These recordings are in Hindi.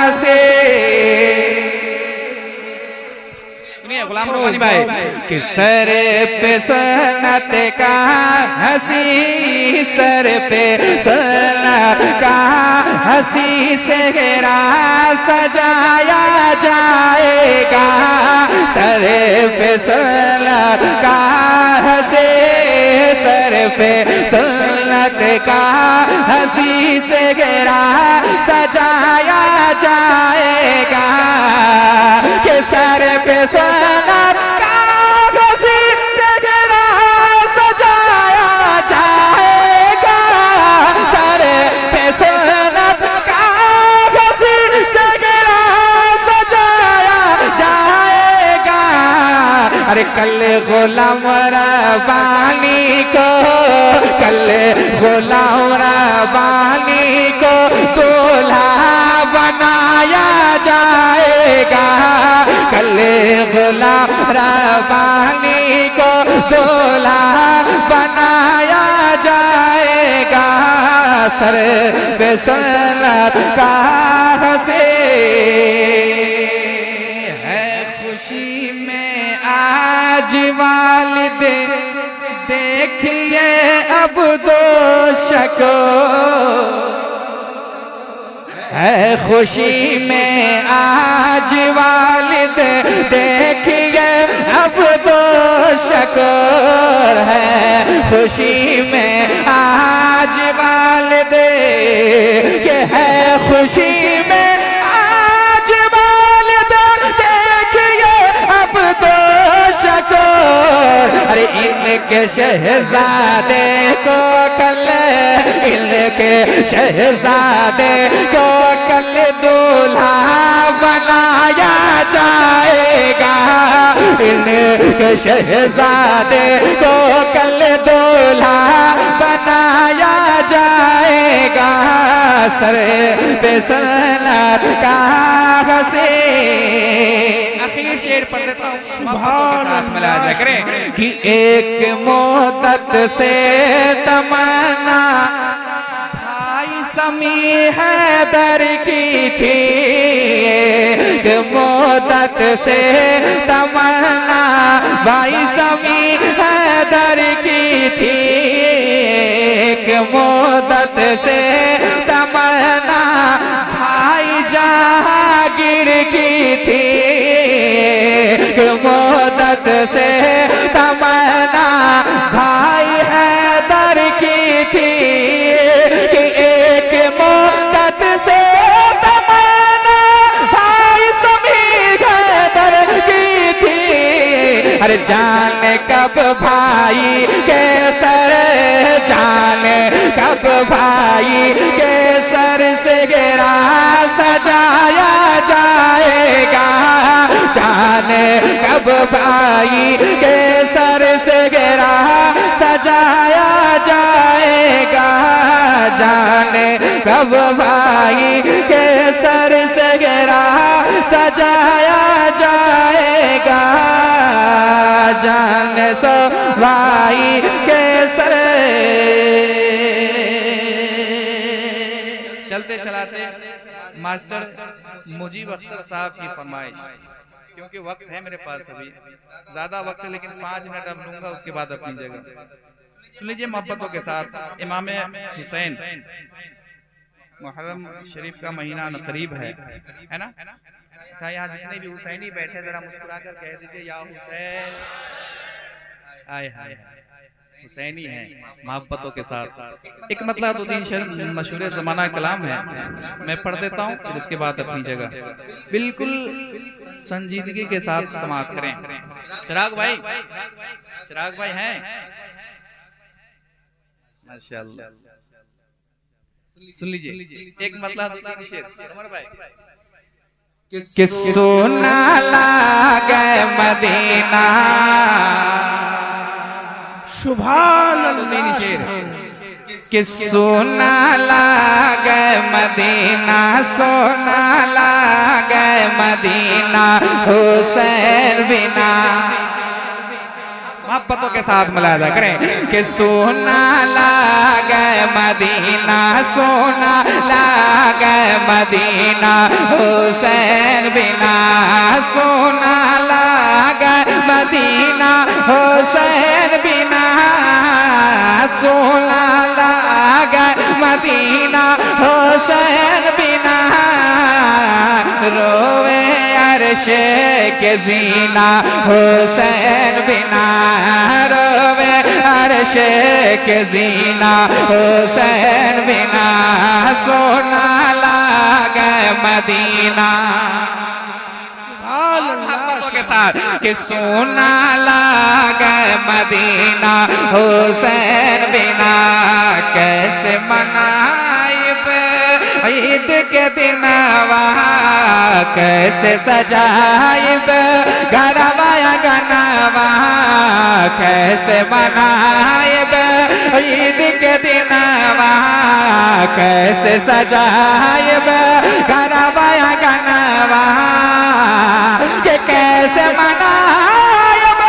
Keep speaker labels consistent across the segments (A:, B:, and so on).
A: हंसे। गुलाम रब्बानी भाई कि सर पे सनत का हंसी, सर पे सनत का हंसी सेहरा सजाया जाएगा। सर पे सनत का हंसी, सर पे सनत का हंसी सेहरा सजाया जाएगा। कि सर पे सनत का हंसी सेहरा सजाया जाएगा। सर पे सनत का हंसी सेहरा सजाया जाएगा। अरे कल गुलाम रब्बानी को, कल गुलाम रब्बानी को दूल्हा बनाया जाएगा। कल गुलाम रब्बानी को दूल्हा बनाया जाएगा। सर पे सनत का हंसे है खुशी में आज वालिद, देखिए अब दोष को है खुशी में आज वालिद, देखिए अब दोष को है खुशी में आज वालिद, ये है खुशी में आज वालिद, देखिए अब दोष को। अरे इनके शहजादे को कल, इनके शहजादे को कल दूल्हा बनाया जाएगा। इनके शहजादे को कल दूल्हा बनाया जाएगा। सर पे सनत का हंसे। आखिरी शेर पढ़ देता हूँ, सुभान अल्लाह करें कि एक मोहब्बत से तमन्ना भाई समी हैदर की थी। एक मोहब्बत से तमन्ना भाई समी हैदर की थी। एक मोहब्बत से तमन्ना भाई जहांगीर की थी। मोहब्बत से तमन्ना भाई हैदर की थी। कि एक मोहब्बत से तमन्ना भाई समी हैदर की थी। अरे जाने कब भाई के सर, जाने कब भाई के सर से गिरा सजाया जाएगा। जाने कब भाई के सर से गिरा सजाया जाएगा। जाने कब भाई के सर से गिरा सजाया जाएगा। जाने सो भाई के सर। चलते चलाते मास्टर मुजीब अख्तर साहब की फरमाइश, क्योंकि वक्त है मेरे पास अभी ज्यादा वक्त है, लेकिन 5 मिनट अब लूंगा, उसके बाद अपनी जगह सुन लीजिए मोहब्बतों के साथ। इमाम हुसैन, मुहर्रम शरीफ का महीना करीब है ना। अच्छा, यहाँ जितने भी हुसैनी बैठे जरा मुस्कुरा कर कह दीजिए या हुसैन। आए हाय हुसैनी है मोहब्बतों के साथ। एक मतलब 2-3 शेर मशहूर ज़माना कलाम है, मैं पढ़ देता हूँ, फिर उसके बाद अपनी जगह बिल्कुल संजीदगी के साथ समाप्त करें। चिराग भाई, चिराग भाई हैं माशाअल्लाह, सुन लीजिए एक मतलब 2-3 शेर। उमर भाई कि सोना लागे मदीना, सुभान अल्लाह। कि सोना लागे मदीना, सोना लागे मदीना हुसैन बिना। मोहब्बतों के साथ मुलाजा करें कि सोना लागे मदीना, सोना लागे मदीना, हुसैन बिना सोना लागे मदीना, हुसैन बिना सोना लागे मदीना, हुसैन बिना रोवे अर्श के ज़ीना, हुसैन बिना रोवे अर्श के ज़ीना, हुसैन बिना सोना लागे मदीना। के साथ कि सोना लागे मदीना, हुसैन बिना कैसे मनाइब ईद के दिनवा, कैसे सजाइब घरवा गनवा, कैसे मनाइब ईद के दिनवा, कैसे सजाइब घरवा गनवा, कि कैसे मनाइब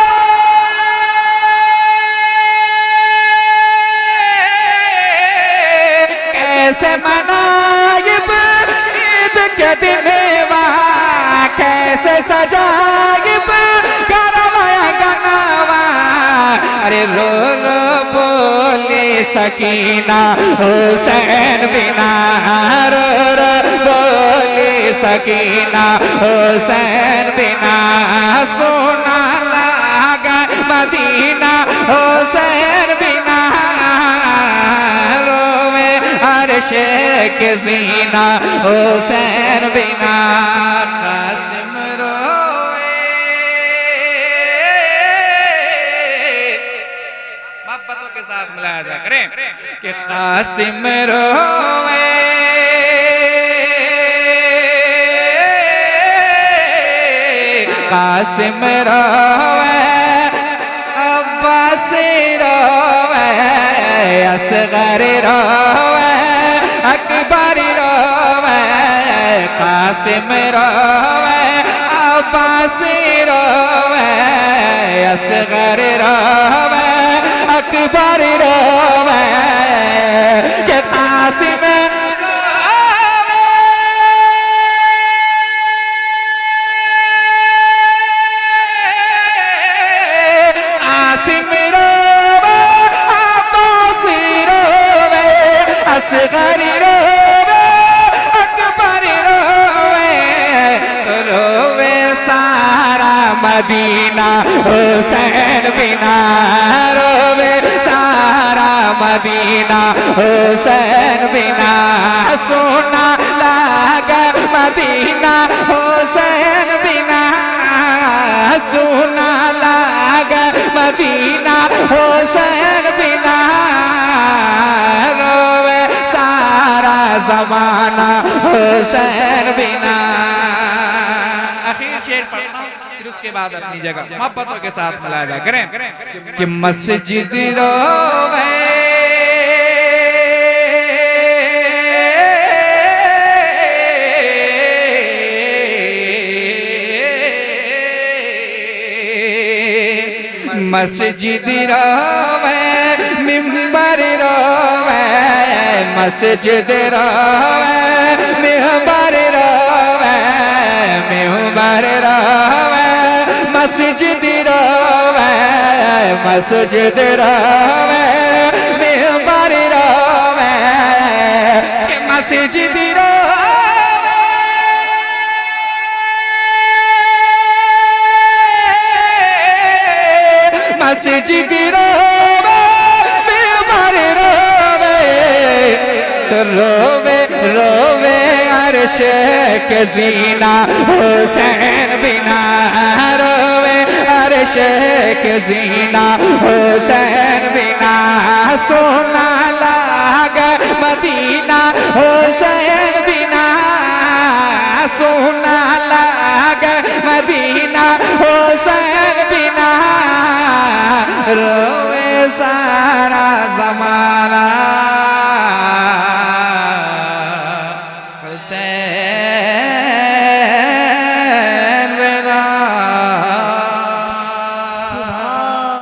A: कैसे मनाइब ईद के दिनवा, कैसे सजाइब घरवा गनवा। अरे रो रो बोले सकीना, हुसैन बिना रो रो बोले सकीना, हुसैन बिना सोना लागे मदीना, हुसैन बिना रोवे अर्श के ज़ीना, हुसैन बिना कासिम रोवे। मोहब्बतों के साथ मुलाजा करें कि कासिम रोवे, कासिम रोवे, अब्बास रोवे, असगर रोवे, अकबर रोवे, कासिम रोवे, अब्बास रोवे, असगर रोवे, अकबर रोवे, के कासिम असगर रोवे, अकबर रोवे, रोवे सारा मदीना, हुसैन बिना रोवे सारा मदीना, हुसैन बिना सोना लागे मदीना, हुसैन बिना सोना लागे मदीना, हुसैन बिना ज़माना, हुसैन बिना। आखिर शेर पढ़ता हूँ, फिर उसके बाद अपनी जगह मोहब्बतों के साथ मुलाजा करें कि मस्जिद रोवे, मस्जिद रोवे, मिंबर रोवे, मस्जिद रोवे, मिंबर रोवे, मिंबर रोवे, मस्जिद रोवे, मस्जिद रोवे, मिंबर रोवे, मस्जिद रोवे, मस्जिद रोवे, मिंबर रोवे, तो रोवे रोवे अर्श के ज़ीना, हुसैन बिना रोवे अर्श के ज़ीना, हुसैन बिना सोना लागे मदीना, हुसैन बिना सोना लागे मदीना, हुसैन बिना रोवे सारा ज़माना।